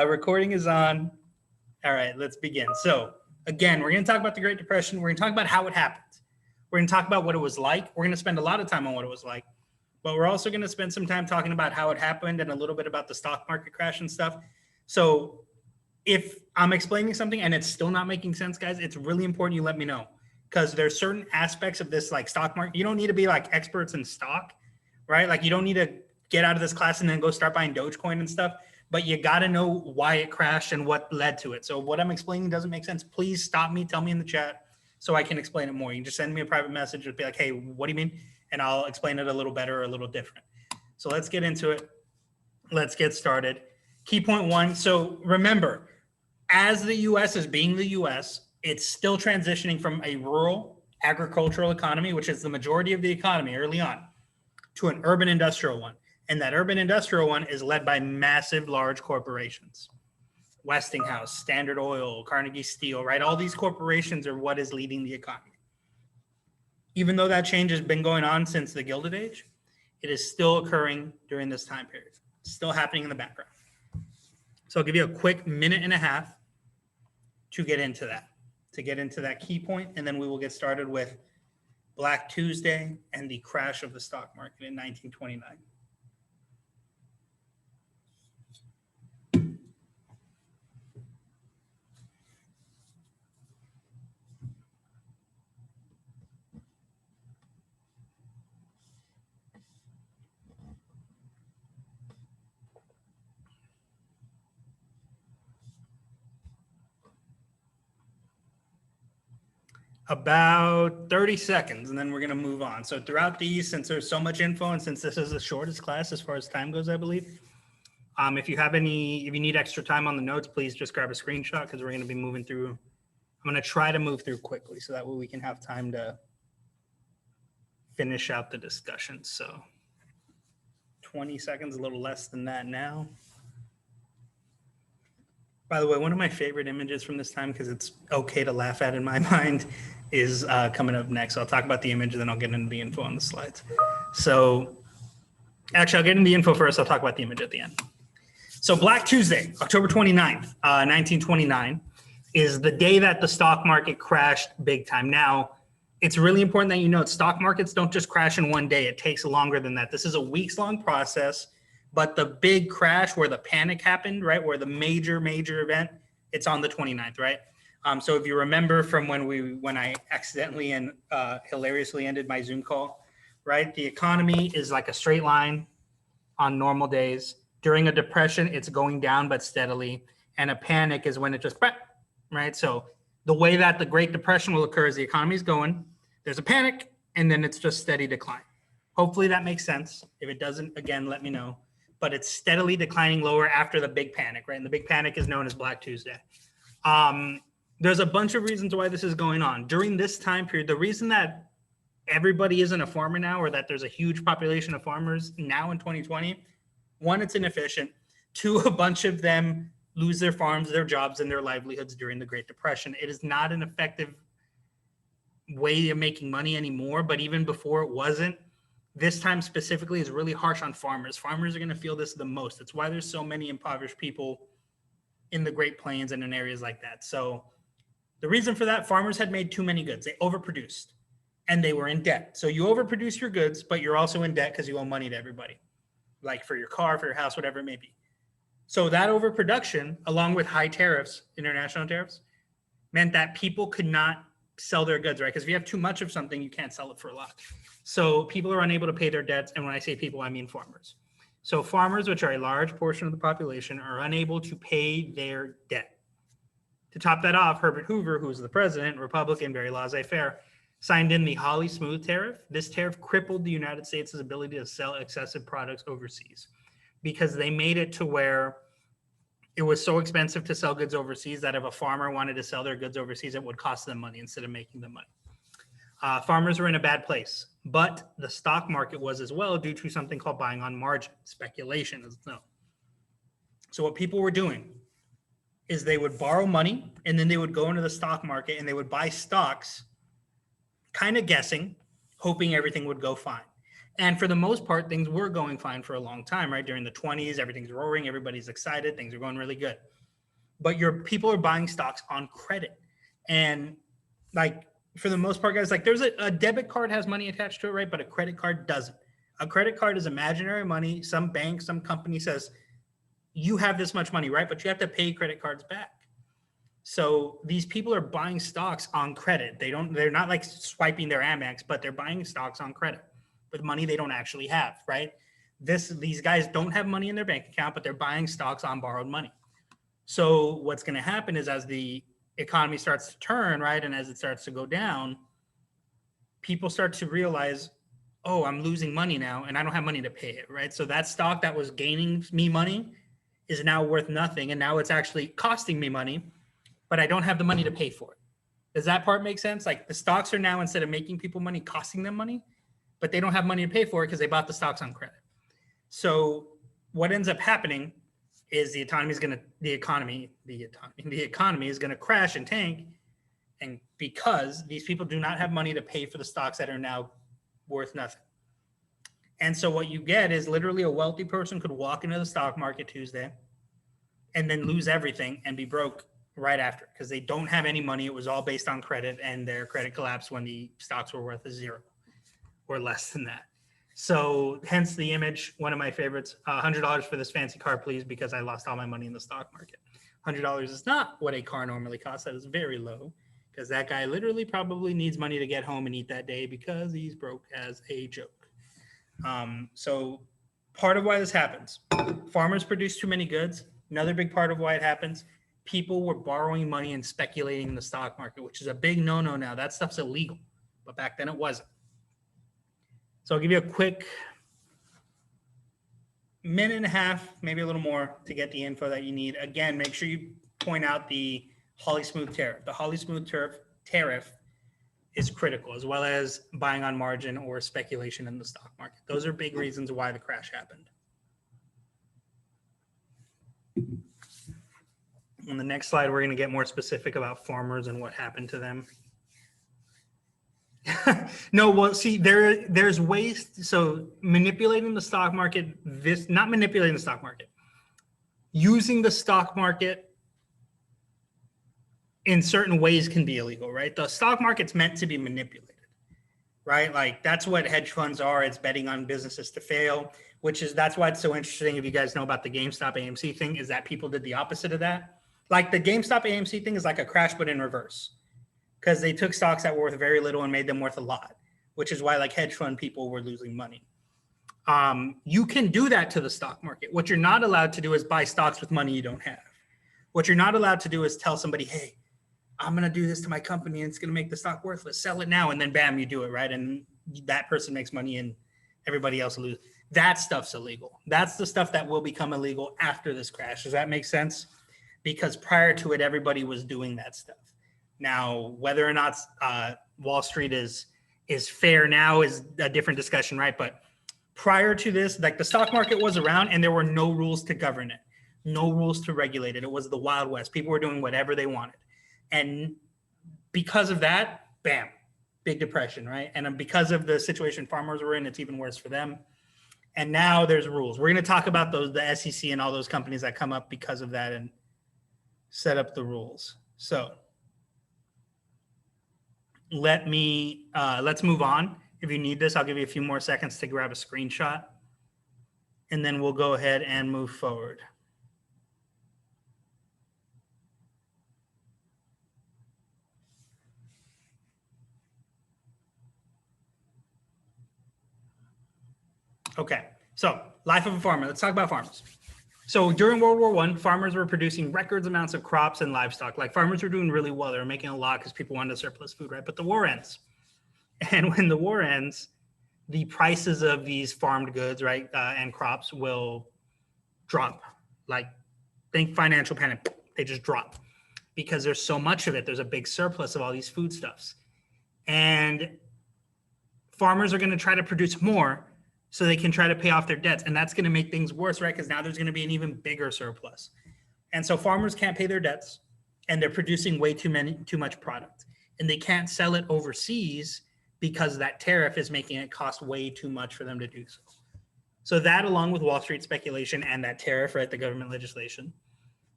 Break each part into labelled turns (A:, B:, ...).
A: Recording is on. All right, let's begin. So again, we're going to talk about the Great Depression. We're going to talk about how it happened. We're going to talk about what it was like. We're going to spend a lot of time on what it was like, but we're also going to spend some time talking about how it happened and a little bit about the stock market crash and stuff. So if I'm explaining something and it's still not making sense, guys, it's really important you let me know, because there's certain aspects of this, like stock market. You don't need to be like experts in stock, right? Like you don't need to get out of this class and then go start buying Dogecoin and stuff, but you got to know why it crashed and what led to it. So what I'm explaining doesn't make sense, please stop me, tell me in the chat so I can explain it more. You can just send me a private message and be like, hey, what do you mean? And I'll explain it a little better or a little different. So let's get into it. Let's get started. Key point one. So remember, as the US is being the US, it's still transitioning from a rural agricultural economy, which is the majority of the economy early on, to an urban industrial one. And that urban industrial one is led by massive, large corporations. Westinghouse, Standard Oil, Carnegie Steel, right? All these corporations are what is leading the economy. Even though that change has been going on since the Gilded Age, it is still occurring during this time period. It's still happening in the background. So I'll give you a quick minute and a half to get into that key point, and then we will get started with Black Tuesday and the crash of the stock market in 1929. About 30 seconds, and then we're going to move on. So throughout these, since there's so much info, and since this is the shortest class as far as time goes, I believe, if you need extra time on the notes, please just grab a screenshot, because we're going to be moving through. I'm going to try to move through quickly so that way we can have time to finish out the discussion. So 20 seconds, a little less than that now. By the way, one of my favorite images from this time, because it's okay to laugh at in my mind, is coming up next. So I'll talk about the image, and then I'll get into the info on the slides. So actually, I'll get into the info first. I'll talk about the image at the end. So Black Tuesday, October 29th, 1929, is the day that the stock market crashed big time. Now, it's really important that you know stock markets don't just crash in one day. It takes longer than that. This is a weeks-long process. But the big crash where the panic happened, right, where the major event, it's on the 29th, right? So if you remember from when I accidentally and hilariously ended my Zoom call, right? The economy is like a straight line on normal days. During a depression, it's going down but steadily. And a panic is when it just, right? So the way that the Great Depression will occur is the economy is going, there's a panic, and then it's just steady decline. Hopefully that makes sense. If it doesn't, again, let me know. But it's steadily declining lower after the big panic, right? And the big panic is known as Black Tuesday. There's a bunch of reasons why this is going on. During this time period, the reason that everybody isn't a farmer now, or that there's a huge population of farmers now in 2020, one, it's inefficient. Two, a bunch of them lose their farms, their jobs, and their livelihoods during the Great Depression. It is not an effective way of making money anymore, but even before it wasn't. This time specifically is really harsh on farmers. Farmers are going to feel this the most. That's why there's so many impoverished people in the Great Plains and in areas like that. So the reason for that, farmers had made too many goods. They overproduced and they were in debt. So you overproduce your goods, but you're also in debt because you owe money to everybody, like for your car, for your house, whatever it may be. So that overproduction, along with high tariffs, international tariffs, meant that people could not sell their goods, right? Because if you have too much of something, you can't sell it for a lot. So people are unable to pay their debts. And when I say people, I mean farmers. So farmers, which are a large portion of the population, are unable to pay their debt. To top that off, Herbert Hoover, who's the president, Republican, very laissez-faire, signed in the Hawley-Smooth tariff. This tariff crippled the United States' ability to sell excessive products overseas because they made it to where it was so expensive to sell goods overseas that if a farmer wanted to sell their goods overseas, it would cost them money instead of making them money. Farmers were in a bad place, but the stock market was as well due to something called buying on margin, speculation as known. So what people were doing is they would borrow money and then they would go into the stock market and they would buy stocks, kind of guessing, hoping everything would go fine. And for the most part, things were going fine for a long time, right? During the 20s, everything's roaring, everybody's excited, things are going really good. But your people are buying stocks on credit. And like for the most part, guys, like there's a debit card has money attached to it, right? But a credit card doesn't. A credit card is imaginary money. Some bank, some company says, you have this much money, right? But you have to pay credit cards back. So these people are buying stocks on credit. They're not like swiping their Amex, but they're buying stocks on credit with money they don't actually have, right? These guys don't have money in their bank account, but they're buying stocks on borrowed money. So what's going to happen is as the economy starts to turn, right, and as it starts to go down, people start to realize, oh, I'm losing money now and I don't have money to pay it, right? So that stock that was gaining me money is now worth nothing, and now it's actually costing me money, but I don't have the money to pay for it. Does that part make sense? Like the stocks are now, instead of making people money, costing them money, but they don't have money to pay for it because they bought the stocks on credit. So what ends up happening is the economy is going to crash and tank, and because these people do not have money to pay for the stocks that are now worth nothing. And so what you get is literally a wealthy person could walk into the stock market Tuesday and then lose everything and be broke right after because they don't have any money. It was all based on credit, and their credit collapsed when the stocks were worth a zero or less than that. So hence the image, one of my favorites, $100 for this fancy car, please, because I lost all my money in the stock market. $100 is not what a car normally costs. That is very low because that guy literally probably needs money to get home and eat that day because he's broke as a joke. So part of why this happens, farmers produce too many goods. Another big part of why it happens, people were borrowing money and speculating in the stock market, which is a big no-no now. That stuff's illegal, but back then it wasn't. So I'll give you a quick minute and a half, maybe a little more, to get the info that you need. Again, make sure you point out the Hawley Smooth tariff. The Hawley Smooth tariff is critical, as well as buying on margin or speculation in the stock market. Those are big reasons why the crash happened. On the next slide, we're going to get more specific about farmers and what happened to them. No, well, see, there's ways. So manipulating the stock market, not manipulating the stock market, using the stock market in certain ways can be illegal, right? The stock market's meant to be manipulated, right? Like that's what hedge funds are. It's betting on businesses to fail, that's why it's so interesting. If you guys know about the GameStop AMC thing, is that people did the opposite of that. Like the GameStop AMC thing is like a crash, but in reverse, because they took stocks that were worth very little and made them worth a lot, which is why like hedge fund people were losing money. You can do that to the stock market. What you're not allowed to do is buy stocks with money you don't have. What you're not allowed to do is tell somebody, hey, I'm going to do this to my company and it's going to make the stock worthless. Sell it now. And then bam, you do it, right? And that person makes money and everybody else loses. That stuff's illegal. That's the stuff that will become illegal after this crash. Does that make sense? Because prior to it, everybody was doing that stuff. Now, whether or not Wall Street is fair now is a different discussion, right? But prior to this, like the stock market was around and there were no rules to govern it, no rules to regulate it. It was the Wild West. People were doing whatever they wanted. And because of that, bam, big depression, right? And because of the situation farmers were in, it's even worse for them. And now there's rules. We're going to talk about the SEC and all those companies that come up because of that and set up the rules. So let's move on. If you need this, I'll give you a few more seconds to grab a screenshot, and then we'll go ahead and move forward. Okay, so life of a farmer. Let's talk about farmers. So during World War I, farmers were producing records amounts of crops and livestock. Like farmers were doing really well. They were making a lot because people wanted surplus food, right? But the war ends. And when the war ends, the prices of these farmed goods, right, and crops will drop. Like think financial panic, they just drop because there's so much of it. There's a big surplus of all these foodstuffs. And farmers are going to try to produce more so they can try to pay off their debts. And that's going to make things worse, right? Because now there's going to be an even bigger surplus. And so farmers can't pay their debts and they're producing way too much product. And they can't sell it overseas because that tariff is making it cost way too much for them to do so. So that, along with Wall Street speculation and that tariff, right, the government legislation,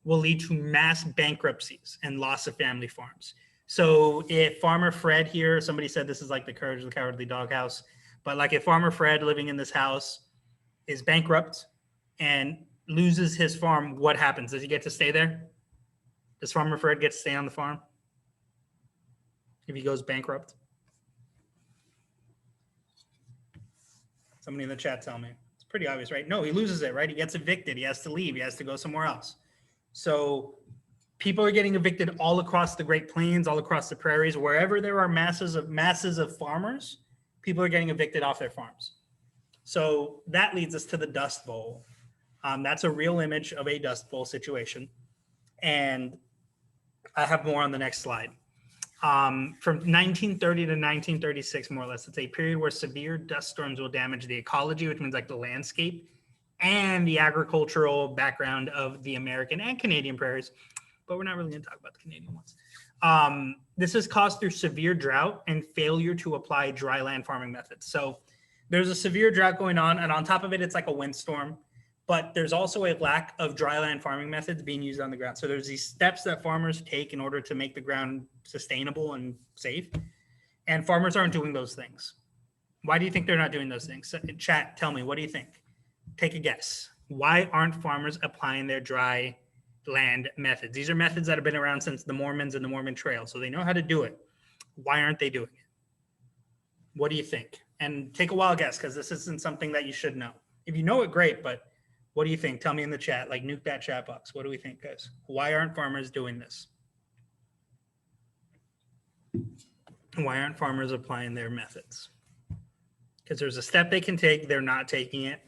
A: will lead to mass bankruptcies and loss of family farms. So if Farmer Fred here, somebody said this is like the Courage of the Cowardly Dog house, but like if Farmer Fred living in this house is bankrupt and loses his farm, what happens? Does he get to stay there? Does Farmer Fred get to stay on the farm if he goes bankrupt? Somebody in the chat tell me. It's pretty obvious, right? No, he loses it, right? He gets evicted. He has to leave. He has to go somewhere else. So people are getting evicted all across the Great Plains, all across the prairies, wherever there are masses of farmers, people are getting evicted off their farms. So that leads us to the Dust Bowl. That's a real image of a Dust Bowl situation. And I have more on the next slide. From 1930 to 1936, more or less, it's a period where severe dust storms will damage the ecology, which means like the landscape, and the agricultural background of the American and Canadian prairies. But we're not really going to talk about the Canadian ones. This is caused through severe drought and failure to apply dry land farming methods. So there's a severe drought going on, and on top of it, it's like a windstorm. But there's also a lack of dry land farming methods being used on the ground. So there's these steps that farmers take in order to make the ground sustainable and safe. And farmers aren't doing those things. Why do you think they're not doing those things? Chat, tell me, what do you think? Take a guess. Why aren't farmers applying their dry land methods? These are methods that have been around since the Mormons and the Mormon Trail. So they know how to do it. Why aren't they doing it? What do you think? And take a wild guess, because this isn't something that you should know. If you know it, great, but what do you think? Tell me in the chat, like nuke that chat box. What do we think, guys? Why aren't farmers doing this? Why aren't farmers applying their methods? Because there's a step they can take, they're not taking it.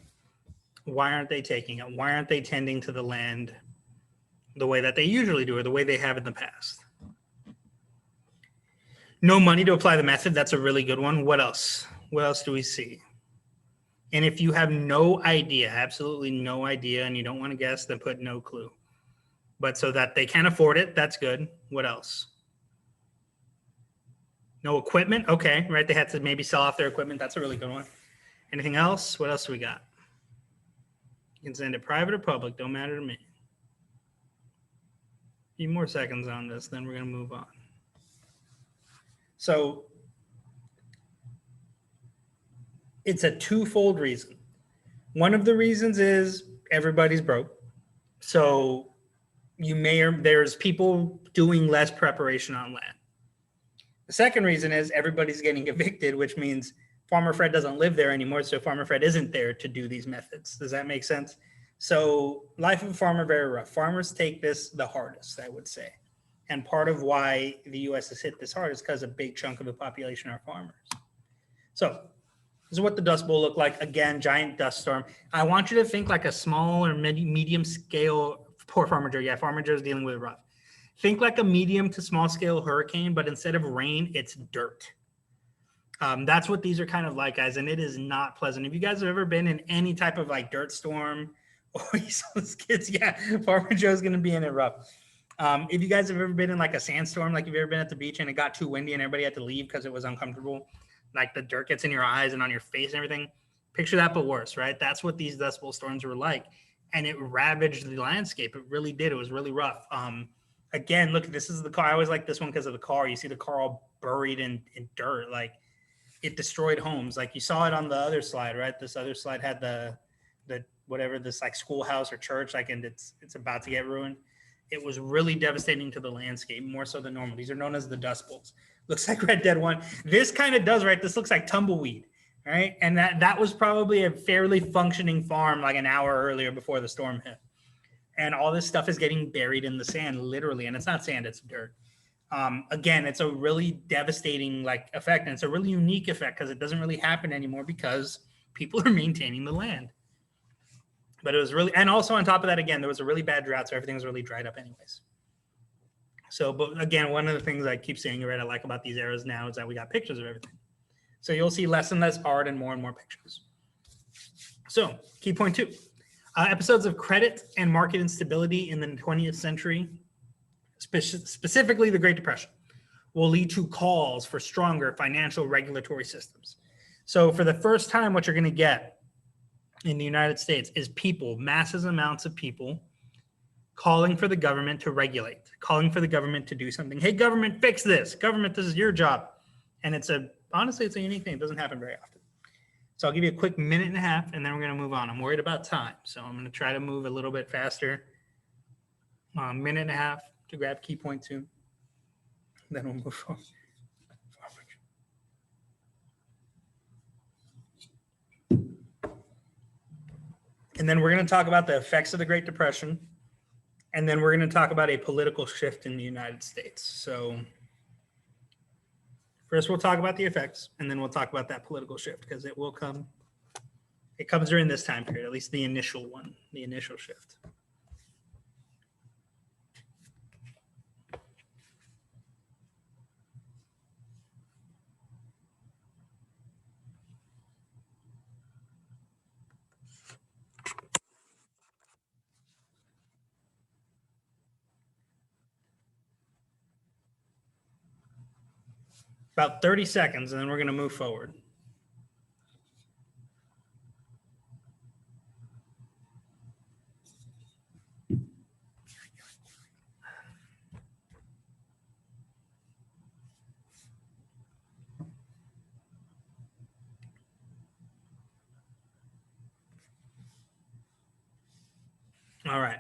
A: Why aren't they taking it? Why aren't they tending to the land the way that they usually do or the way they have in the past? No money to apply the method. That's a really good one. What else? What else do we see? And if you have no idea, absolutely no idea, and you don't want to guess, then put no clue. But so that they can afford it, that's good. What else? No equipment? Okay, right. They had to maybe sell off their equipment. That's a really good one. Anything else? What else do we got? You can send it private or public. Don't matter to me. A few more seconds on this, then we're going to move on. So it's a twofold reason. One of the reasons is everybody's broke. So there's people doing less preparation on land. The second reason is everybody's getting evicted, which means Farmer Fred doesn't live there anymore. So Farmer Fred isn't there to do these methods. Does that make sense? So life of a farmer, very rough. Farmers take this the hardest, I would say. And part of why the U.S. has hit this hard is because a big chunk of the population are farmers. So this is what the Dust Bowl looked like. Again, giant dust storm. I want you to think like a small or medium scale, poor Farmer Joe. Yeah, Farmer Joe's dealing with it rough. Think like a medium to small scale hurricane, but instead of rain, it's dirt. That's what these are kind of like, guys, and it is not pleasant. If you guys have ever been in any type of like dirt storm, or you saw those kids, yeah, Farmer Joe's going to be in it rough. If you guys have ever been in like a sandstorm, like if you've ever been at the beach and it got too windy and everybody had to leave because it was uncomfortable, like the dirt gets in your eyes and on your face and everything, picture that, but worse, right? That's what these Dust Bowl storms were like. And it ravaged the landscape. It really did. It was really rough. Again, look, this is the car. I always like this one because of the car. You see the car all buried in dirt. Like it destroyed homes. Like you saw it on the other slide, right? This other slide had the whatever, this like schoolhouse or church, like, and it's about to get ruined. It was really devastating to the landscape, more so than normal. These are known as the Dust Bowls. Looks like Red Dead 1. This kind of does, right? This looks like tumbleweed, right? And that was probably a fairly functioning farm like an hour earlier before the storm hit. And all this stuff is getting buried in the sand, literally. And it's not sand, it's dirt. Again, it's a really devastating like effect. And it's a really unique effect because it doesn't really happen anymore because people are maintaining the land. But it was really, and also on top of that, again, there was a really bad drought, so everything was really dried up anyways. So, but again, one of the things I keep saying, right, I like about these eras now is that we got pictures of everything. So you'll see less and less art and more pictures. So key point 2, episodes of credit and market instability in the 20th century, specifically the Great Depression. will lead to calls for stronger financial regulatory systems. So for the first time, what you're going to get in the United States is people, massive amounts of people, calling for the government to regulate, calling for the government to do something. Hey, government, fix this. Government, this is your job. And honestly, it's a unique thing. It doesn't happen very often. So I'll give you a quick minute and a half, and then we're going to move on. I'm worried about time, so I'm going to try to move a little bit faster. Minute and a half to grab key point 2. Then we'll move forward. And then we're going to talk about the effects of the Great Depression. And then we're going to talk about a political shift in the United States. So first we'll talk about the effects, and then we'll talk about that political shift, because it will come. It comes during this time period, at least the initial one, the initial shift. About 30 seconds, and then we're going to move forward. All right.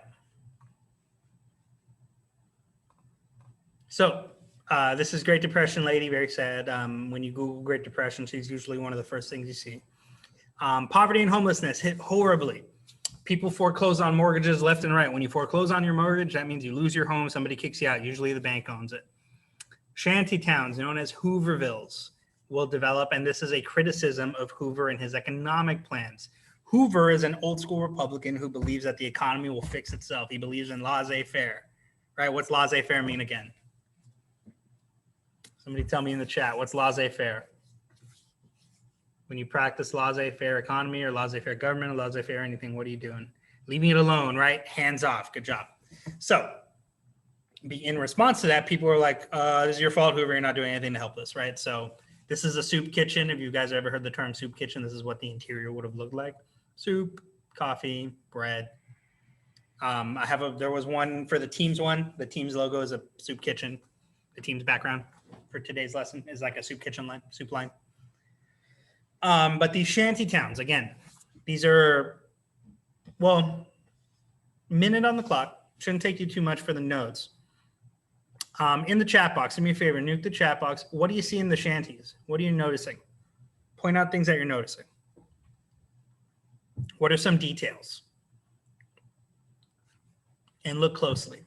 A: So this is Great Depression lady, very sad. When you Google Great Depression, she's usually one of the first things you see. Poverty and homelessness hit horribly. People foreclose on mortgages left and right. When you foreclose on your mortgage, that means you lose your home. Somebody kicks you out. Usually the bank owns it. Shanty towns, known as Hoovervilles, will develop, and this is a criticism of Hoover and his economic plans. Hoover is an old school Republican who believes that the economy will fix itself. He believes in laissez-faire, right? What's laissez-faire mean again? Somebody tell me in the chat, what's laissez-faire? When you practice laissez-faire economy or laissez-faire government or laissez-faire anything, what are you doing? Leaving it alone, right? Hands off. Good job. So in response to that, people are like, this is your fault, Hoover. You're not doing anything to help us, right? So this is a soup kitchen. If you guys ever heard the term soup kitchen, this is what the interior would have looked like. Soup, coffee, bread. There was one for the Teams one. The Teams logo is a soup kitchen. The Teams background for today's lesson is like a soup kitchen line, soup line. But these shanty towns, again, these are, well, minute on the clock. Shouldn't take you too much for the notes. In the chat box, do me a favor, nuke the chat box. What do you see in the shanties? What are you noticing? Point out things that you're noticing. What are some details? And look closely.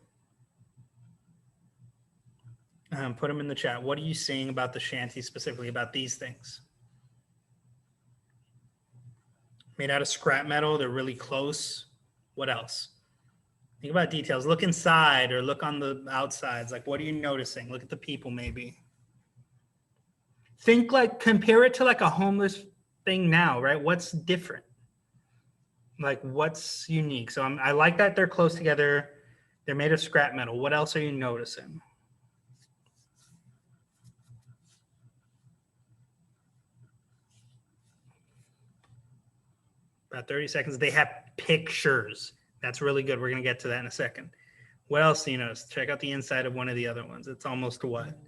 A: Put them in the chat. What are you seeing about the shanties, specifically about these things? Made out of scrap metal. They're really close. What else? Think about details. Look inside or look on the outsides. Like, what are you noticing? Look at the people, maybe. Think like, compare it to like a homeless thing now, right? What's different? Like, what's unique? So I like that they're close together. They're made of scrap metal. What else are you noticing? About 30 seconds. They have pictures. That's really good. We're going to get to that in a second. What else do you notice? Check out the inside of one of the other ones. It's almost what?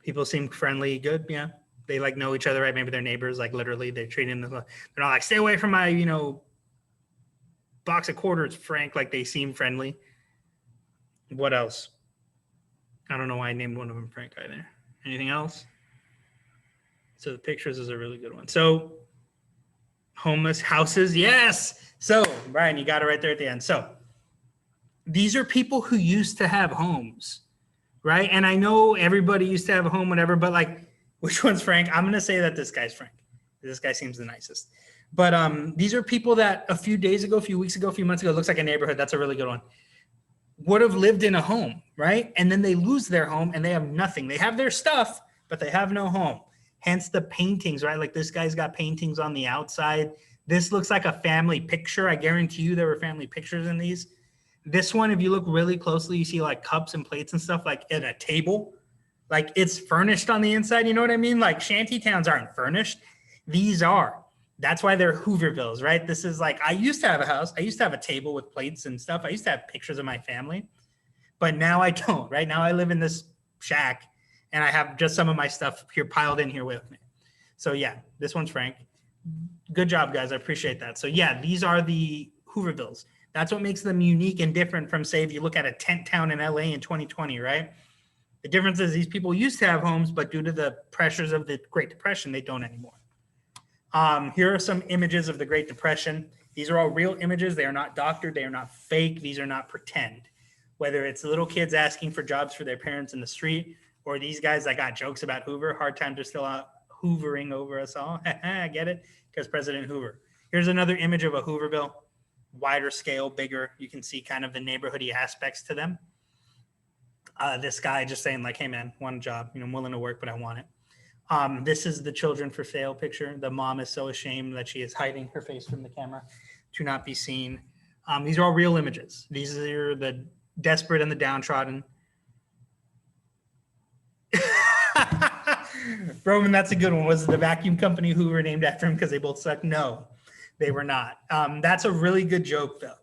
A: People seem friendly, good, yeah. They like know each other, right? Maybe they're neighbors, like literally they treat them. They're not like, stay away from my, box of quarters, Frank. Like they seem friendly. What else? I don't know why I named one of them Frank either. Anything else? So the pictures is a really good one. So homeless houses, yes. So Brian, you got it right there at the end. So these are people who used to have homes, right? And I know everybody used to have a home, whatever, but like, which one's Frank? I'm going to say that this guy's Frank. This guy seems the nicest. But these are people that a few days ago, a few weeks ago, a few months ago, looks like a neighborhood. That's a really good one. Would have lived in a home, right? And then they lose their home and they have nothing. They have their stuff, but they have no home. Hence the paintings, right? Like this guy's got paintings on the outside. This looks like a family picture. I guarantee you there were family pictures in these. This one, if you look really closely, you see like cups and plates and stuff like at a table. Like it's furnished on the inside. You know what I mean? Like shanty towns aren't furnished. These are. That's why they're Hoovervilles, right? This is like, I used to have a house. I used to have a table with plates and stuff. I used to have pictures of my family, but now I don't, right? Now I live in this shack and I have just some of my stuff here piled in here with me. So yeah, this one's Frank. Good job, guys. I appreciate that. So yeah, these are the Hoovervilles. That's what makes them unique and different from, say, if you look at a tent town in LA in 2020, right? The difference is these people used to have homes, but due to the pressures of the Great Depression, they don't anymore. Here are some images of the Great Depression. These are all real images. They are not doctored. They are not fake. These are not pretend. Whether it's little kids asking for jobs for their parents in the street, or these guys that got jokes about Hoover, hard times are still out hoovering over us all. I get it, because President Hoover. Here's another image of a Hooverville, wider scale, bigger. You can see kind of the neighborhoody aspects to them. This guy just saying like, hey man, want a job, I'm willing to work, but I want it. This is the children for sale picture. The mom is so ashamed that she is hiding her face from the camera to not be seen. These are all real images. These are the desperate and the downtrodden. Roman, that's a good one. Was the vacuum company Hoover named after him because they both suck? No, they were not. That's a really good joke though.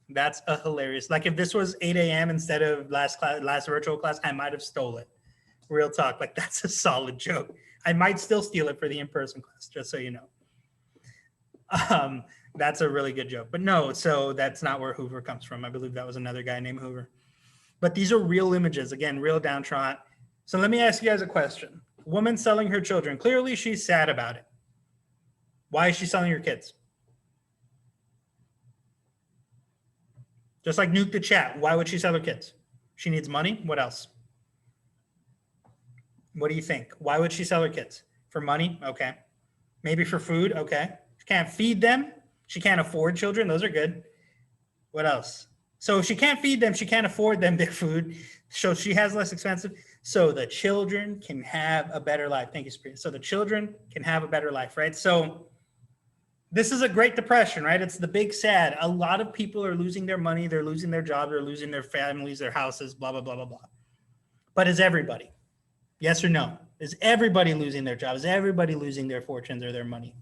A: That's a hilarious. Like if this was 8 a.m. instead of last virtual class, I might have stole it. Real talk. Like that's a solid joke. I might still steal it for the in-person class, just so you know. That's a really good joke. But no, so that's not where Hoover comes from. I believe that was another guy named Hoover. But these are real images. Again, real downtrodden. So let me ask you guys a question. Woman selling her children. Clearly she's sad about it. Why is she selling her kids? Just like nuke the chat. Why would she sell her kids? She needs money. What else? What do you think? Why would she sell her kids? For money? Okay. Maybe for food? Okay. She can't feed them. She can't afford children. Those are good. What else? So if she can't feed them, she can't afford them their food. So she has less expensive. So the children can have a better life. Thank you, Spirit. So the children can have a better life, right? So this is a Great Depression, right? It's the big sad. A lot of people are losing their money. They're losing their jobs. They're losing their families, their houses, blah, blah, blah, blah, blah. But is everybody? Yes or no? Is everybody losing their jobs? Is everybody losing their fortunes or their money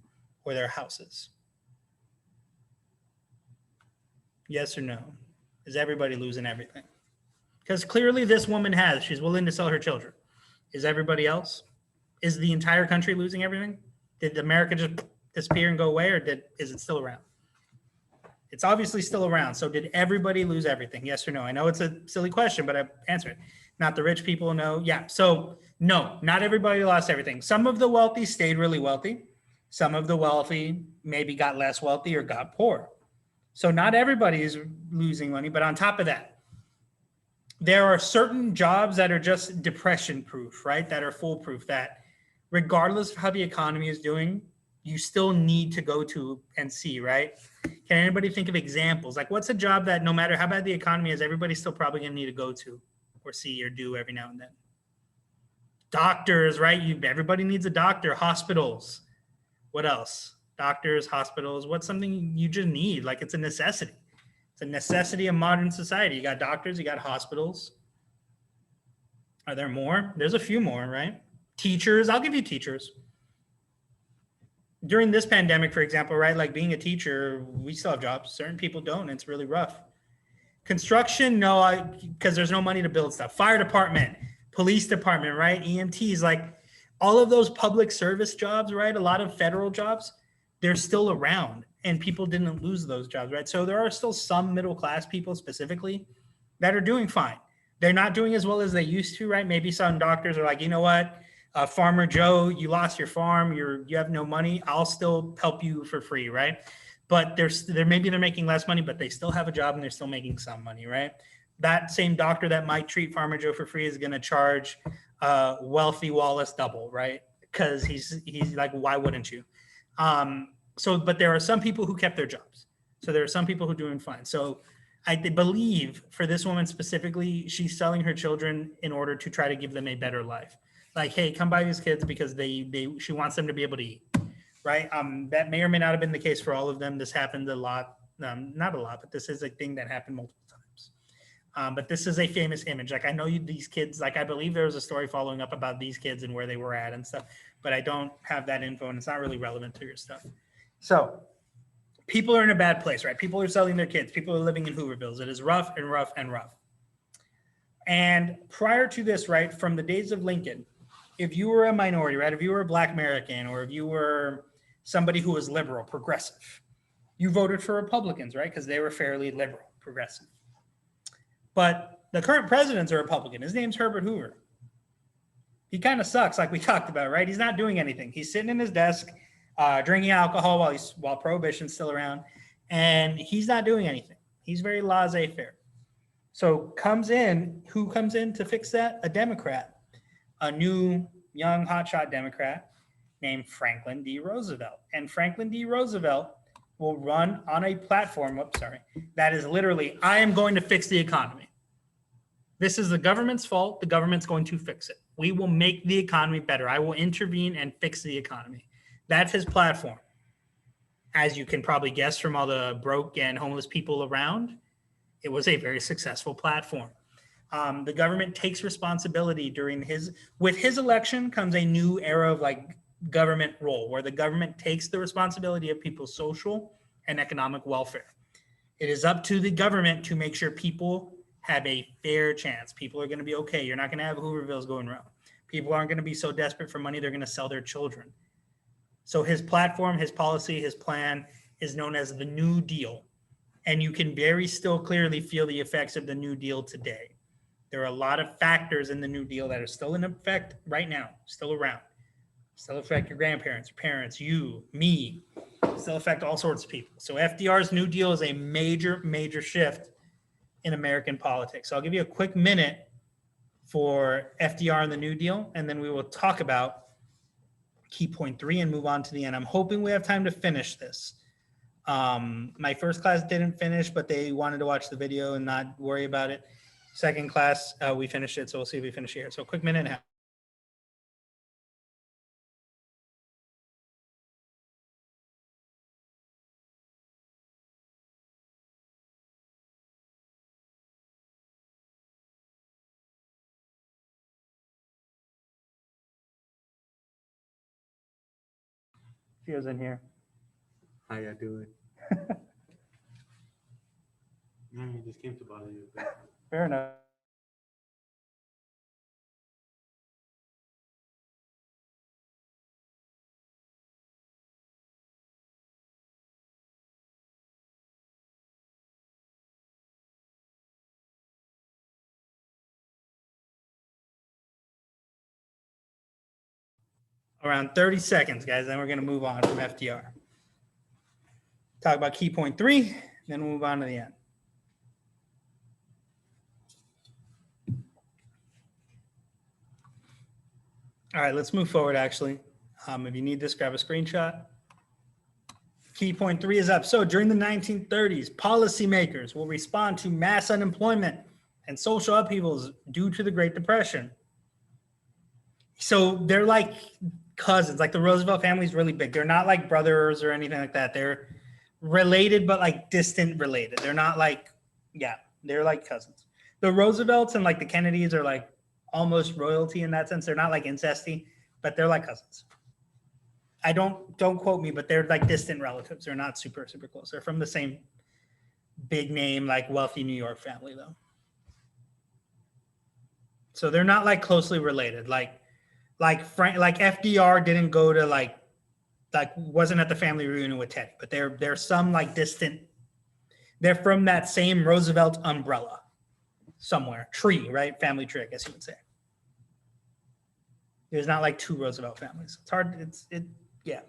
A: or their houses? Yes or no? Is everybody losing everything? Because clearly this woman has. She's willing to sell her children. Is everybody else? Is the entire country losing everything? Did America just disappear and go away, or is it still around? It's obviously still around. So did everybody lose everything? Yes or no? I know it's a silly question, but I answer it. Not the rich people, no. Yeah, so no, not everybody lost everything. Some of the wealthy stayed really wealthy. Some of the wealthy maybe got less wealthy or got poor. So not everybody is losing money, but on top of that, there are certain jobs that are just depression proof, right? That are foolproof, that regardless of how the economy is doing, you still need to go to and see, right? Can anybody think of examples? Like what's a job that no matter how bad the economy is, everybody's still probably gonna need to go to or see or do every now and then? Doctors, right? Everybody needs a doctor. Hospitals. What else? Doctors, hospitals. What's something you just need? Like it's a necessity. It's a necessity of modern society. You got doctors, you got hospitals. Are there more? There's a few more, right? Teachers. I'll give you teachers. During this pandemic, for example, right? Like being a teacher, we still have jobs. Certain people don't, and it's really rough. Construction, no, because there's no money to build stuff. Fire department, police department, right? EMTs, like all of those public service jobs, right? A lot of federal jobs, they're still around and people didn't lose those jobs, right? So there are still some middle class people specifically that are doing fine. They're not doing as well as they used to, right? Maybe some doctors are like, you know what? Farmer Joe, you lost your farm, you have no money. I'll still help you for free, right? But maybe they're making less money, but they still have a job and they're still making some money, right? That same doctor that might treat Farmer Joe for free is going to charge wealthy Wallace double, right? Because he's like, why wouldn't you? But there are some people who kept their jobs. So there are some people who are doing fine. So I believe for this woman specifically, she's selling her children in order to try to give them a better life. Like, hey, come buy these kids because she wants them to be able to eat. Right. That may or may not have been the case for all of them. This happened a lot, not a lot, but this is a thing that happened multiple But this is a famous image. Like I know these kids, like I believe there was a story following up about these kids and where they were at and stuff, but I don't have that info and it's not really relevant to your stuff. So people are in a bad place, right? People are selling their kids. People are living in Hoovervilles. It is rough and rough and rough. And prior to this, right, from the days of Lincoln, if you were a minority, right, if you were a Black American or if you were somebody who was liberal, progressive, you voted for Republicans, right, because they were fairly liberal, progressive. But the current president's a Republican. His name's Herbert Hoover. He kind of sucks, like we talked about, right? He's not doing anything. He's sitting in his desk, drinking alcohol while Prohibition's still around, and he's not doing anything. He's very laissez-faire. So who comes in to fix that? A Democrat, a new young hotshot Democrat named Franklin D. Roosevelt. And Franklin D. Roosevelt will run on a platform, that is literally, I am going to fix the economy. This is the government's fault. The government's going to fix it. We will make the economy better. I will intervene and fix the economy. That's his platform. As you can probably guess from all the broke and homeless people around, it was a very successful platform. The government takes responsibility with his election comes a new era of like government role where the government takes the responsibility of people's social and economic welfare. It is up to the government to make sure people have a fair chance. People are going to be okay. You're not going to have Hoovervilles going around. People aren't going to be so desperate for money they're going to sell their children. So his platform, his policy, his plan is known as the New Deal. And you can very still clearly feel the effects of the New Deal today. There are a lot of factors in the New Deal that are still in effect right now, still around. Still affect your grandparents, your parents, you, me, still affect all sorts of people. So FDR's New Deal is a major, major shift in American politics. So I'll give you a quick minute for FDR and the New Deal, and then we will talk about key point 3 and move on to the end. I'm hoping we have time to finish this. My first class didn't finish, but they wanted to watch the video and not worry about it. Second class, we finished it, so we'll see if we finish here. So a quick minute and a half. Theo's in here.
B: How y'all doing? No, you just came to bother you.
A: Fair enough. Around 30 seconds, guys. Then we're going to move on from FDR. Talk about key point 3, then we'll move on to the end. All right, let's move forward, actually. If you need this, grab a screenshot. Key point 3 is up. So during the 1930s, policymakers will respond to mass unemployment and social upheavals due to the Great Depression. So they're like cousins. Like the Roosevelt family is really big. They're not like brothers or anything like that. They're related, but like distant related. They're not like, yeah, they're like cousins. The Roosevelts and like the Kennedys are like almost royalty in that sense. They're not like incesty, but they're like cousins. I don't quote me, but they're like distant relatives. They're not super, super close. They're from the same big name, like wealthy New York family though. So they're not like closely related. Like FDR didn't go to like wasn't at the family reunion with Teddy, but they're some like distant. They're from that same Roosevelt umbrella somewhere, tree, right? Family tree, I guess you would say. There's not like two Roosevelt families. It's hard. Yeah.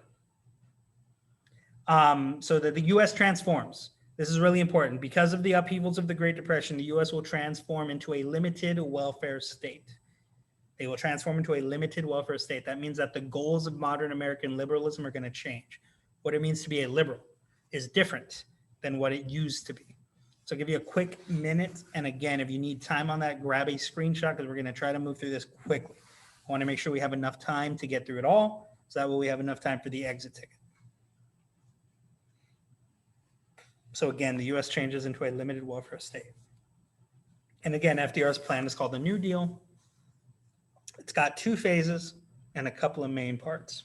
A: So that the U.S. transforms. This is really important. Because of the upheavals of the Great Depression, the U.S. will transform into a limited welfare state. They will transform into a limited welfare state. That means that the goals of modern American liberalism are going to change. What it means to be a liberal is different than what it used to be. So I'll give you a quick minute. And again, if you need time on that, grab a screenshot because we're going to try to move through this quickly. I want to make sure we have enough time to get through it all. So that way we have enough time for the exit ticket. So again, the U.S. changes into a limited welfare state. And again, FDR's plan is called the New Deal. It's got 2 phases and a couple of main parts.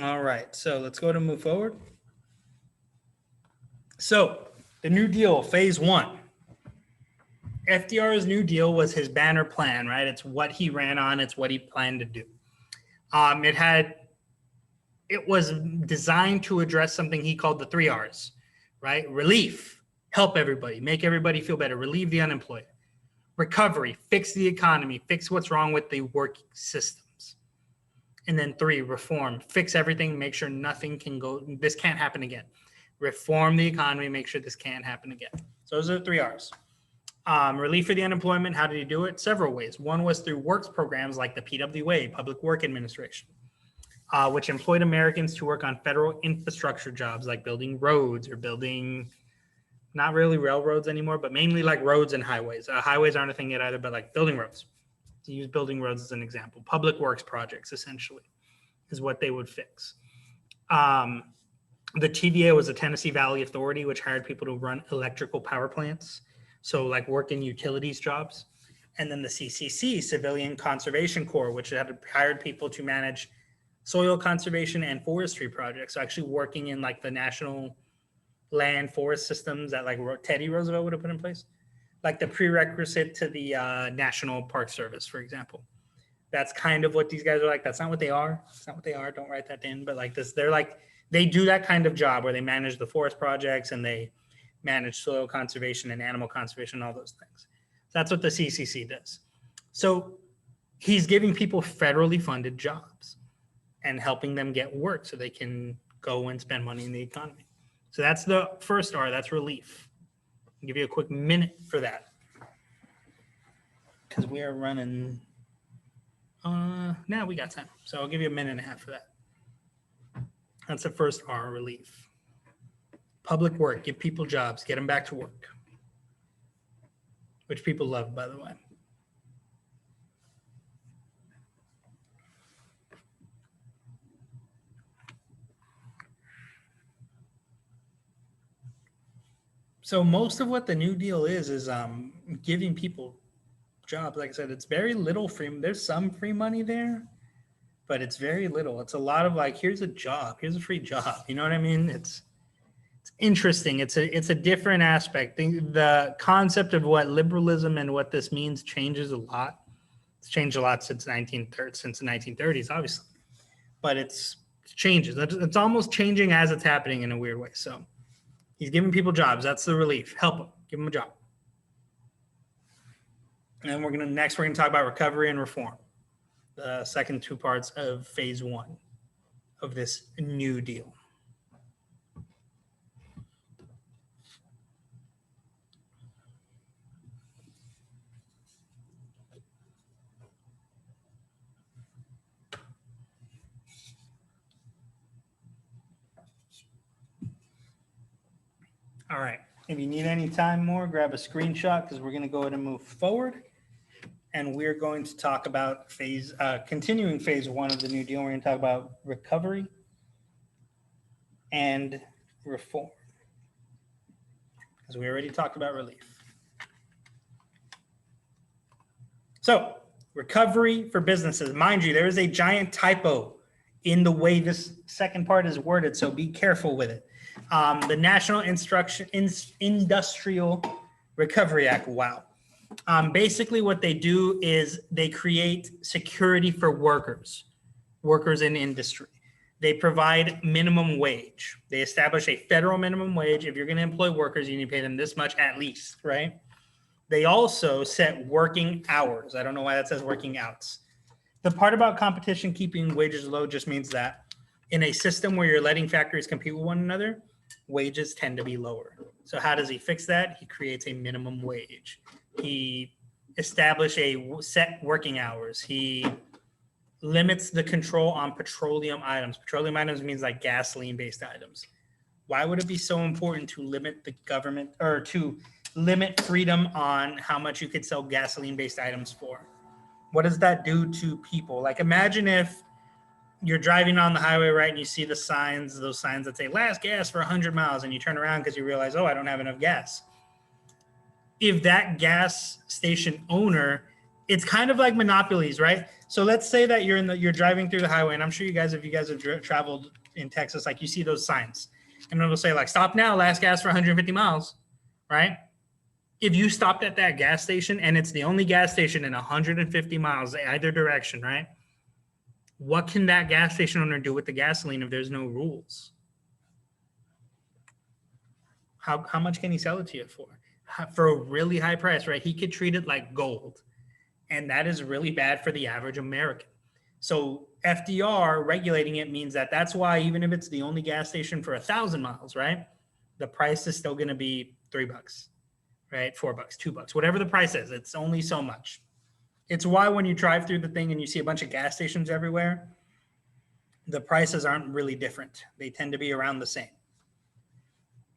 A: All right, so let's go to move forward. So the New Deal, phase 1. FDR's New Deal was his banner plan, right? It's what he ran on. It's what he planned to do. It was designed to address something he called the 3 R's, right? Relief, help everybody, make everybody feel better, relieve the unemployed. Recovery, fix the economy, fix what's wrong with the work systems. And then 3, reform, fix everything, make sure nothing can go, this can't happen again. Reform the economy, make sure this can't happen again. So those are the 3 R's. Relief for the unemployment, how did he do it? Several ways. One was through works programs like the PWA, Public Work Administration, which employed Americans to work on federal infrastructure jobs like building roads or building, not really railroads anymore, but mainly like roads and highways. Highways aren't a thing yet either, but like building roads. To use building roads as an example. Public works projects, essentially, is what they would fix. The TVA was the Tennessee Valley Authority, which hired people to run electrical power plants. So like work in utilities jobs. And then the CCC, Civilian Conservation Corps, which had hired people to manage soil conservation and forestry projects. So actually working in like the national land forest systems that like Teddy Roosevelt would have put in place. Like the prerequisite to the National Park Service, for example. That's kind of what these guys are like. That's not what they are. It's not what they are. Don't write that in. But like this, they're like, they do that kind of job where they manage the forest projects and they manage soil conservation and animal conservation and all those things. So that's what the CCC does. So he's giving people federally funded jobs and helping them get work so they can go and spend money in the economy. So that's the first R, that's relief. I'll give you a quick minute for that. Because we are running, now we got time. So I'll give you a minute and a half for that. That's the first R, relief. Public work, give people jobs, get them back to work. Which people love, by the way. So most of what the New Deal is giving people jobs. Like I said, it's very little free. There's some free money there, but it's very little. It's a lot of like, here's a job, here's a free job. You know what I mean? It's interesting. It's a different aspect. The concept of what liberalism and what this means changes a lot. It's changed a lot since the 1930s, obviously, but it changes. It's almost changing as it's happening in a weird way. So he's giving people jobs. That's the relief. Help them. Give them a job. And then we're going to talk about recovery and reform. The second 2 parts of phase 1 of this New Deal. All right. If you need any time more, grab a screenshot because we're going to go ahead and move forward. And we're going to talk about continuing phase 1 of the New Deal. We're going to talk about recovery and reform, because we already talked about relief. So recovery for businesses. Mind you, there is a giant typo in the way this second part is worded, so be careful with it. The National Industrial Recovery Act, wow. Basically what they do is they create security for workers in industry. They provide minimum wage. They establish a federal minimum wage. If you're going to employ workers, you need to pay them this much at least, right? They also set working hours. I don't know why that says working outs. The part about competition keeping wages low just means that in a system where you're letting factories compete with one another, wages tend to be lower. So how does he fix that? He creates a minimum wage. He establishes a set working hours. He limits the control on petroleum items. Petroleum items means like gasoline-based items. Why would it be so important to limit the government or to limit freedom on how much you could sell gasoline-based items for? What does that do to people? Like imagine if you're driving on the highway, right, and you see the signs, those signs that say last gas for 100 miles, and you turn around because you realize, oh, I don't have enough gas. If that gas station owner, it's kind of like monopolies, right? So let's say that you're driving through the highway, and I'm sure you guys, if you guys have traveled in Texas, like you see those signs, and it'll say like, stop now, last gas for 150 miles, right? If you stopped at that gas station and it's the only gas station in 150 miles either direction, right? What can that gas station owner do with the gasoline if there's no rules? How much can he sell it to you for? For a really high price, right? He could treat it like gold. And that is really bad for the average American. So FDR regulating it means that that's why even if it's the only gas station for 1,000 miles, right? The price is still going to be $3, right? $4, $2, whatever the price is, it's only so much. It's why when you drive through the thing and you see a bunch of gas stations everywhere, the prices aren't really different. They tend to be around the same.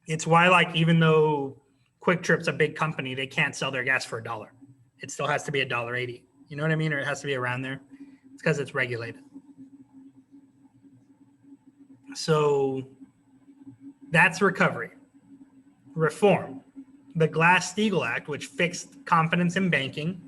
A: It's why, like, even though Quick Trip's a big company, they can't sell their gas for $1. It still has to be $1.80. You know what I mean? Or it has to be around there. It's because it's regulated. So that's recovery. Reform. The Glass-Steagall Act, which fixed confidence in banking.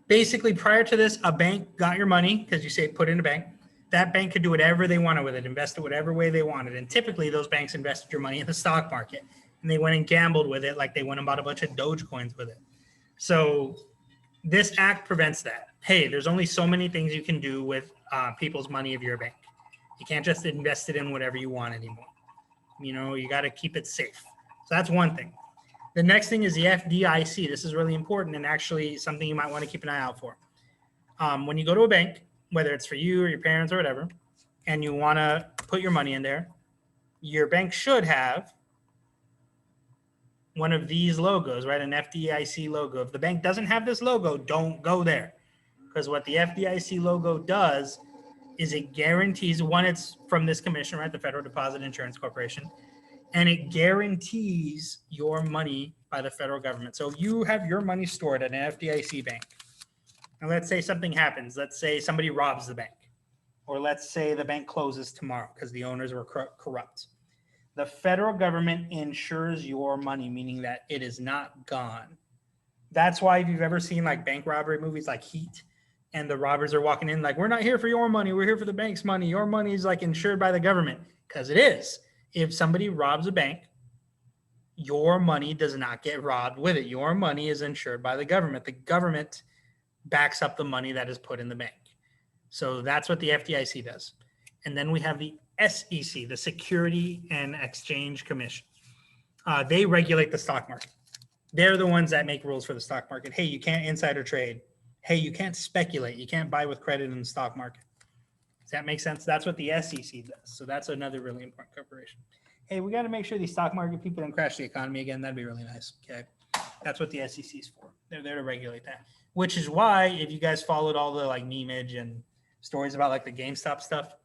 A: Basically, prior to this, a bank got your money because you say put in a bank. That bank could do whatever they wanted with it, invest it whatever way they wanted. And typically, those banks invested your money in the stock market. And they went and gambled with it like they went and bought a bunch of Dogecoins with it. So this act prevents that. Hey, there's only so many things you can do with people's money if you're a bank. You can't just invest it in whatever you want anymore. You know, you got to keep it safe. So that's one thing. The next thing is the FDIC. This is really important and actually something you might want to keep an eye out for. When you go to a bank, whether it's for you or your parents or whatever, and you want to put your money in there, your bank should have one of these logos, right? An FDIC logo. If the bank doesn't have this logo, don't go there. Because what the FDIC logo does is it guarantees, one, it's from this commission, right? The Federal Deposit Insurance Corporation. And it guarantees your money by the federal government. So if you have your money stored at an FDIC bank, and let's say something happens, let's say somebody robs the bank, or let's say the bank closes tomorrow because the owners were corrupt. The federal government insures your money, meaning that it is not gone. That's why if you've ever seen like bank robbery movies like Heat, and the robbers are walking in like, we're not here for your money, we're here for the bank's money. Your money is like insured by the government, because it is. If somebody robs a bank, your money does not get robbed with it. Your money is insured by the government. The government backs up the money that is put in the bank. So that's what the FDIC does. And then we have the SEC, the Security and Exchange Commission. They regulate the stock market. They're the ones that make rules for the stock market. Hey, you can't insider trade. Hey, you can't speculate. You can't buy with credit in the stock market. Does that make sense? That's what the SEC does. So that's another really important corporation. Hey, we got to make sure these stock market people don't crash the economy again. That'd be really nice. Okay. That's what the SEC is for. They're there to regulate that. Which is why, if you guys followed all the like memeage and stories about like the GameStop stuff,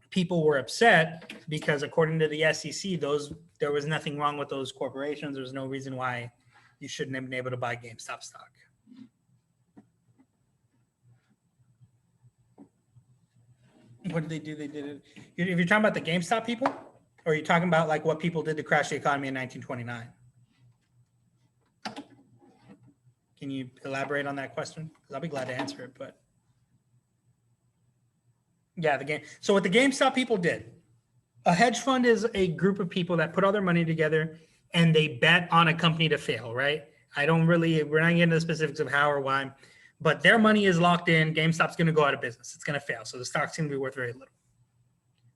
A: people were upset because according to the SEC, there was nothing wrong with those corporations. There's no reason why you shouldn't have been able to buy GameStop stock. What did they do? They did it. If you're talking about the GameStop people, or are you talking about like what people did to crash the economy in 1929? Can you elaborate on that question? Because I'll be glad to answer it. But yeah, So what the GameStop people did, a hedge fund is a group of people that put all their money together and they bet on a company to fail, right? we're not getting into the specifics of how or why, but their money is locked in. GameStop's going to go out of business. It's going to fail. So the stock's going to be worth very little.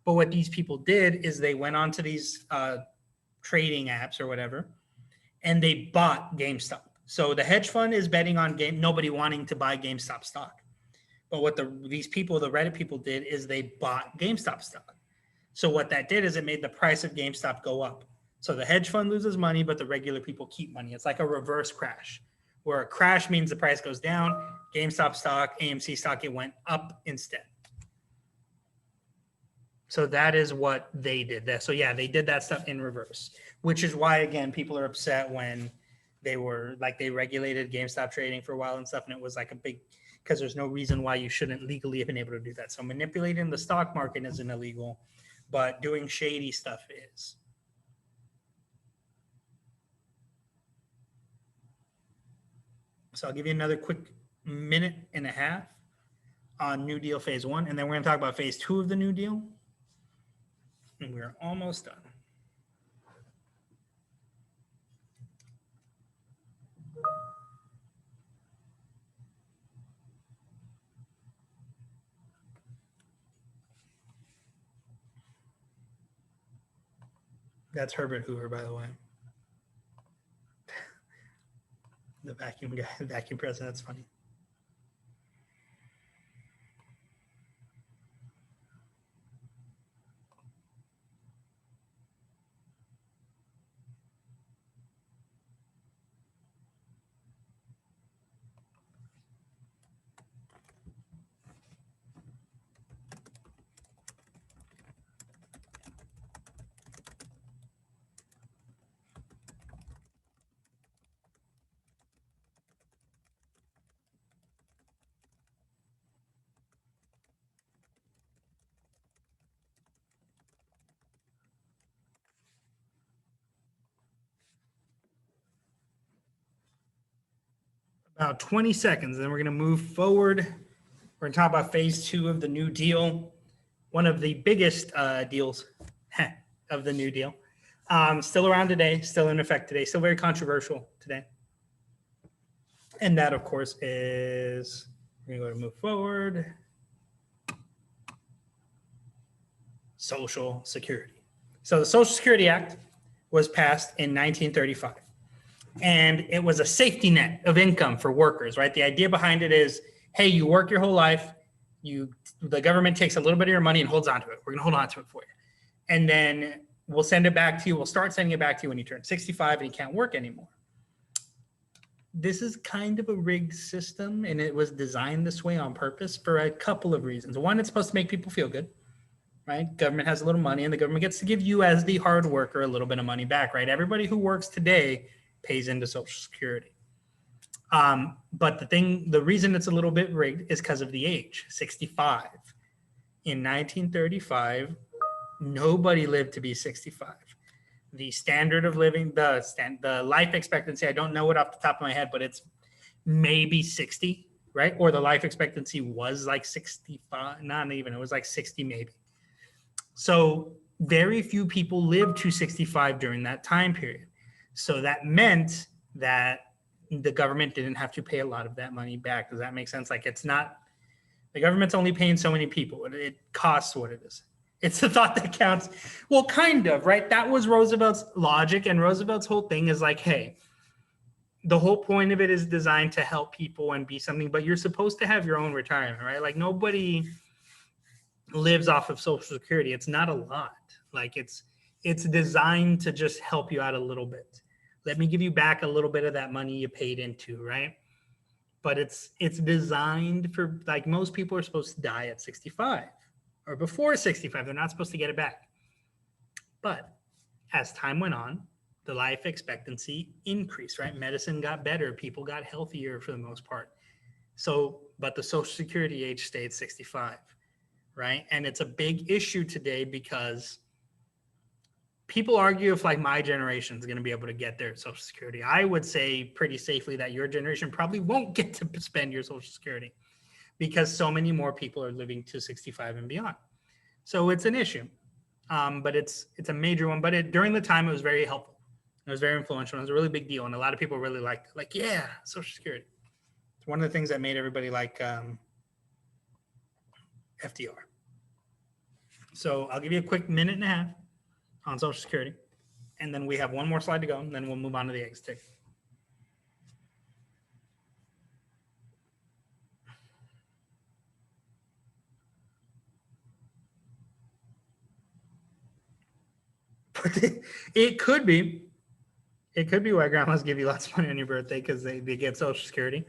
A: But what these people did is they went onto these trading apps or whatever, and they bought GameStop. So the hedge fund is betting on nobody wanting to buy GameStop stock. But what these people, the Reddit people, did is they bought GameStop stock. So what that did is it made the price of GameStop go up. So the hedge fund loses money, but the regular people keep money. It's like a reverse crash, where a crash means the price goes down. GameStop stock, AMC stock, it went up instead. So that is what they did. So yeah, they did that stuff in reverse, which is why, again, people are upset when they were like, they regulated GameStop trading for a while and stuff. And it was like a big, because there's no reason why you shouldn't legally have been able to do that. So manipulating the stock market isn't illegal, but doing shady stuff is. So I'll give you another quick minute and a half on New Deal phase 1, and then we're going to talk about phase 2 of the New Deal. And we're almost done. That's Herbert Hoover, by the way. The vacuum guy, vacuum president. That's funny. About 20 seconds, then we're going to move forward. We're going to talk about phase 2 of the New Deal, one of the biggest deals of the New Deal. Still around today, still in effect today, still very controversial today. And that, of course, is, we're going to move forward. Social Security. So the Social Security Act was passed in 1935. And it was a safety net of income for workers, right? The idea behind it is, hey, you work your whole life, the government takes a little bit of your money and holds onto it. We're going to hold on to it for you. And then we'll send it back to you. We'll start sending it back to you when you turn 65 and you can't work anymore. This is kind of a rigged system, and it was designed this way on purpose for a couple of reasons. One, it's supposed to make people feel good, right? Government has a little money, and the government gets to give you as the hard worker a little bit of money back, right? Everybody who works today pays into Social Security. But the reason it's a little bit rigged is because of the age, 65. In 1935, nobody lived to be 65. The standard of living, the life expectancy, I don't know it off the top of my head, but it's maybe 60, right? Or the life expectancy was like 65, not even, it was like 60 maybe. So very few people lived to 65 during that time period. So that meant that the government didn't have to pay a lot of that money back. Does that make sense? Like, it's not, the government's only paying so many people. It costs what it is. It's the thought that counts. Well, kind of, right? That was Roosevelt's logic. And Roosevelt's whole thing is like, hey, the whole point of it is designed to help people and be something, but you're supposed to have your own retirement, right? Like, nobody lives off of Social Security. It's not a lot. Like, it's designed to just help you out a little bit. Let me give you back a little bit of that money you paid into, right? But it's designed for, like, most people are supposed to die at 65 or before 65. They're not supposed to get it back. But as time went on, the life expectancy increased, right? Medicine got better. People got healthier for the most part. So, but the Social Security age stayed 65, right? And it's a big issue today because people argue if, like, my generation is going to be able to get their Social Security. I would say pretty safely that your generation probably won't get to spend your Social Security because so many more people are living to 65 and beyond. So it's an issue, but it's a major one. But during the time, it was very helpful. It was very influential. It was a really big deal, and a lot of people really liked it. Like, yeah, Social Security. It's one of the things that made everybody like FDR. So I'll give you a quick minute and a half on Social Security, and then we have one more slide to go, and then we'll move on to the exit ticket. It could be why grandmas give you lots of money on your birthday because they get Social Security.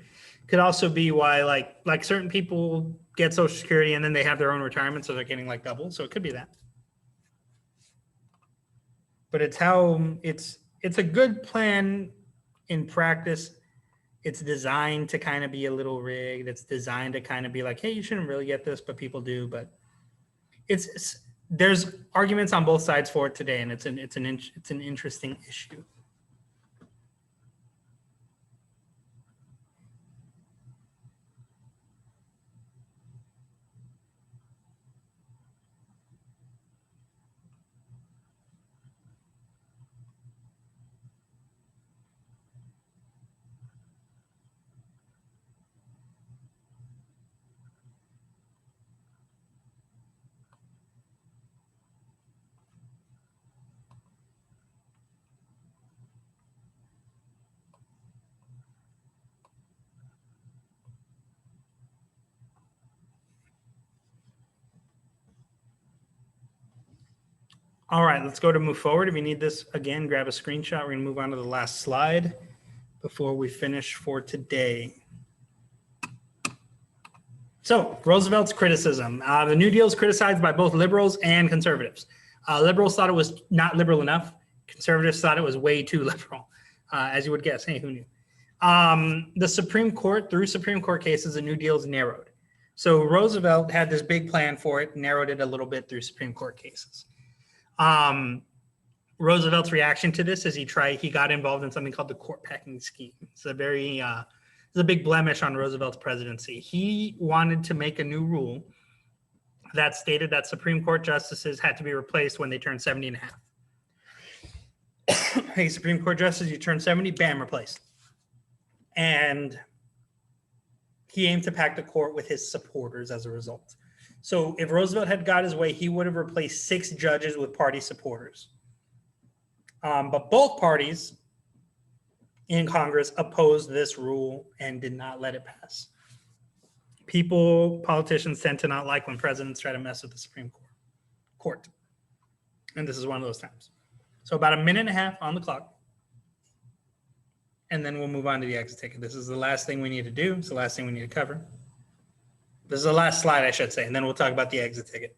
A: Could also be why like certain people get Social Security and then they have their own retirement, so they're getting like double. So it could be that. But it's a good plan in practice. It's designed to kind of be a little rigged. It's designed to kind of be like, hey, you shouldn't really get this, but people do. But there's arguments on both sides for it today, and it's an interesting issue. All right, let's go to move forward. If you need this, again, grab a screenshot. We're going to move on to the last slide before we finish for today. So Roosevelt's criticism. The New Deal is criticized by both liberals and conservatives. Liberals thought it was not liberal enough. Conservatives thought it was way too liberal, as you would guess. Hey, who knew? The Supreme Court, through Supreme Court cases, the New Deal is narrowed. So Roosevelt had this big plan for it, narrowed it a little bit through Supreme Court cases. Roosevelt's reaction to this is he got involved in something called the court packing scheme. It's a big blemish on Roosevelt's presidency. He wanted to make a new rule that stated that Supreme Court justices had to be replaced when they turned 70 and a half. Hey, Supreme Court justice, you turn 70, bam, replaced. And he aimed to pack the court with his supporters as a result. So if Roosevelt had got his way, he would have replaced 6 judges with party supporters. But both parties in Congress opposed this rule and did not let it pass. Politicians tend to not like when presidents try to mess with the Supreme Court. And this is one of those times. So about a minute and a half on the clock. And then we'll move on to the exit ticket. This is the last thing we need to do. It's the last thing we need to cover. This is the last slide, I should say, and then we'll talk about the exit ticket.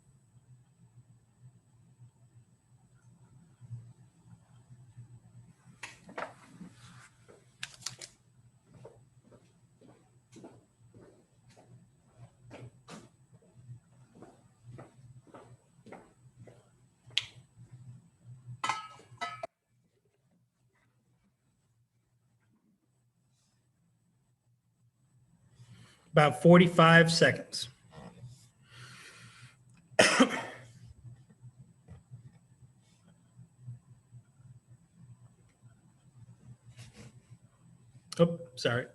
A: About 45 seconds. Oh, sorry.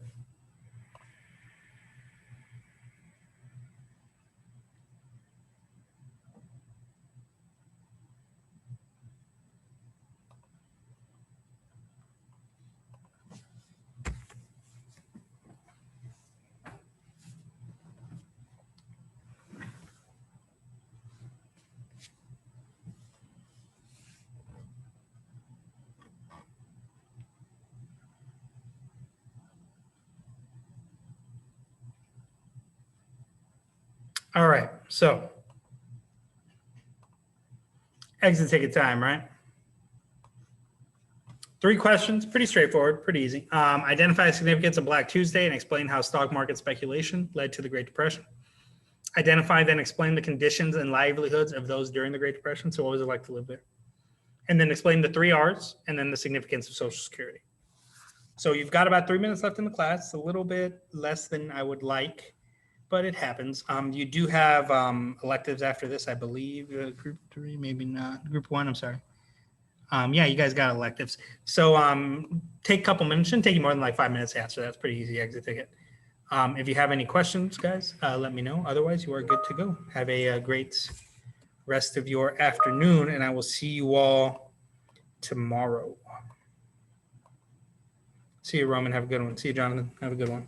A: All right, so exit ticket time, right? 3 questions, pretty straightforward, pretty easy. Identify the significance of Black Tuesday and explain how stock market speculation led to the Great Depression. Identify, then explain the conditions and livelihoods of those during the Great Depression. So what was it like to live there? And then explain the 3 R's and then the significance of Social Security. So you've got about 3 minutes left in the class, a little bit less than I would like, but it happens. You do have electives after this, I believe. Group 3, maybe not. Group 1, I'm sorry. Yeah, you guys got electives. So take a couple minutes. Shouldn't take you more than like 5 minutes to answer. That's pretty easy exit ticket. If you have any questions, guys, let me know. Otherwise, you are good to go. Have a great rest of your afternoon, and I will see you all tomorrow. See you, Roman. Have a good one. See you, Jonathan. Have a good one.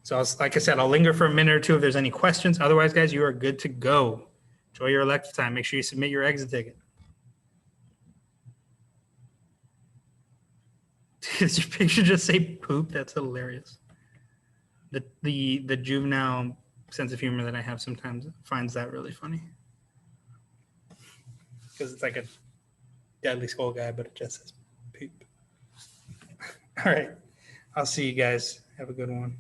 A: So, like I said, I'll linger for a minute or two if there's any questions. Otherwise, guys, you are good to go. Enjoy your elective time. Make sure you submit your exit ticket. Does your picture just say poop? That's hilarious. The juvenile sense of humor that I have sometimes finds that really funny. Because it's like a deadly skull guy, but it just says poop. All right. I'll see you guys. Have a good one.